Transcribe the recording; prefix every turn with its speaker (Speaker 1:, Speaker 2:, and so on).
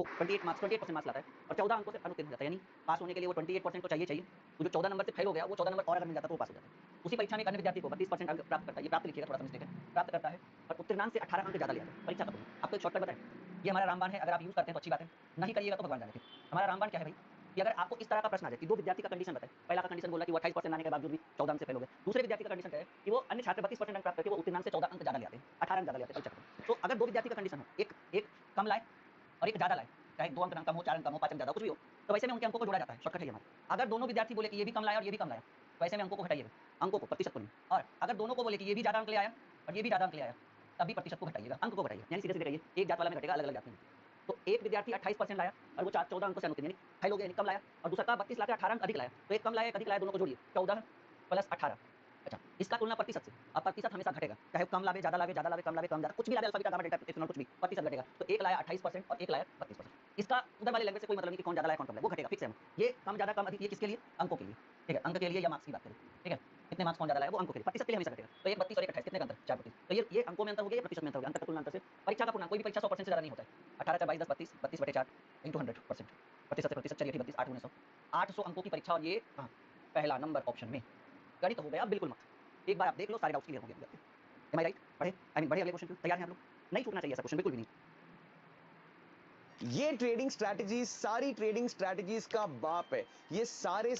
Speaker 1: वो 28% मार्क्स लाता है और 14 अंकों से अनुत्तीर्ण हो जाता है, यानी पास होने के लिए वो 28% तो चाहिए। वो जो 14 नंबर से फेल हो गया, वो 14 नंबर और अगर मिल जाता तो वो पास हो जाता। उसी परीक्षा में एक अन्य विद्यार्थी को 32% अंक प्राप्त करता है, ये प्राप्त लिखिएगा, थोड़ा सा मिस्टेक है, प्राप्त करता है और उत्तीर्णांक से 18 अंक ज़्यादा ले आता है परीक्षा खत्म। आपको एक शॉर्टकट बताएं, ये हमारा रामबाण है, अगर आप यूज़ करते हैं तो अच्छी बात है, नहीं करिएगा तो भगवान जाने। फिर हमारा रामबाण क्या है भाई, कि अगर आपको इस तरह का प्रश्न आ जाए कि दो विद्यार्थी का कंडीशन बताए, पहला का कंडीशन बोला कि वो 28% लाने के बावजूद भी 14 अंक से फेल हो गए, दूसरे विद्यार्थी का कंडीशन क्या है कि वो अन्य छात्र 32% अंक प्राप्त करके वो उत्तीर्णांक से 14 अंक ज़्यादा ले आते हैं, 18 अंक ज़्यादा ले आते हैं परीक्षा खत्म। तो अगर दो विद्यार्थी का कंडीशन हो, एक कम लाए और एक ज़्यादा लाए, चाहे 2 अंक कम हो, 4 अंक कम हो, 5 अंक ज़्यादा, कुछ भी हो, तो वैसे में उनके अंकों को जोड़ा जाता है, शॉर्टकट है ये हमारा। अगर दोनों विद्यार्थी बोले कि ये भी कम लाया और ये भी कम लाया, तो ऐसे में अंकों को घटाइएगा, अंकों को, प्रतिशत को नहीं। और अगर दोनों को बोले कि ये भी ज़्यादा अंक ले आया और ये भी ज़्यादा अंक ले आया, तब भी प्रतिशत को घटाइएगा, अंक को घटाइएगा, यानी सीधे-सीधे कहिए, एक जात वाला में घटेगा, अलग-अलग जात में। तो एक विद्यार्थी 28% लाया और वो 14 अंकों से अनुत्तीर्ण, यानी फेल हो गया, यानी कम लाया, और दूसरा का 32 लाकर 18 अंक अधिक लाया, तो एक कम लाया, एक अधिक लाया, दोनों को जोड़िए, 14 प्लस 18। अच्छा, इसका तुलना प्रतिशत से, अब प्रतिशत हमेशा घटेगा, चाहे कम लावे, ज़्यादा लावे, ज़्यादा लावे, कम लावे, कम ज़्यादा, कुछ भी लावे, alpha, beta, gamma, delta, epsilon, कुछ भी, प्रतिशत घटेगा। तो एक लाया 28% और एक लाया 32%। इसका उधर वाले लैंग्वेज से कोई मतलब नहीं कि कौन ज़्यादा लाया, कौन कम लाया, वो घटेगा, फिक्स है। ये कम, ज़्यादा, कम, अधिक, ये किसके लिए? अंकों के लिए, ठीक है, अंक के लिए या मार्क्स की बात करें, ठीक है, कितने मार्क्स कौन ज़्यादा लाया, वो अंकों के लिए, प्रतिशत के लिए हमेशा घटेगा। तो एक 32 और एक 28, कितने का अंतर? 4%। तो ये अंकों में अंतर हो गया, ये प्रतिशत में अंतर हो गया, अंतर का तुलना अंतर से परीक्षा का पूर्णांक, कोई भी परीक्षा 100% से ज़्यादा नहीं होता है। 18 4 22 10 32, 32/4 इंटू 100%, प्रतिशत से प्रतिशत, चलिए ठीक, 32 8 गुने 100, 800 अंकों की परीक्षा, और ये कहाँ? पहला नंबर ऑप्शन में। गणित हो गया बिल्कुल मस्त, एक बार आप देख लो, सारे डाउट्स क्लियर हो गए आपके। एम आई राइट? पढ़े, आई मीन बढ़े अगले क्वेश्चन की, तैयार हैं आप लोग? नहीं छूटना चाहिए ऐसा क्वेश्चन, बिल्कुल भी नहीं।
Speaker 2: ये ट्रेडिंग स्ट्रैटेजीज सारी ट्रेडिंग स्ट्रैटेजीज का बाप है। ये सारे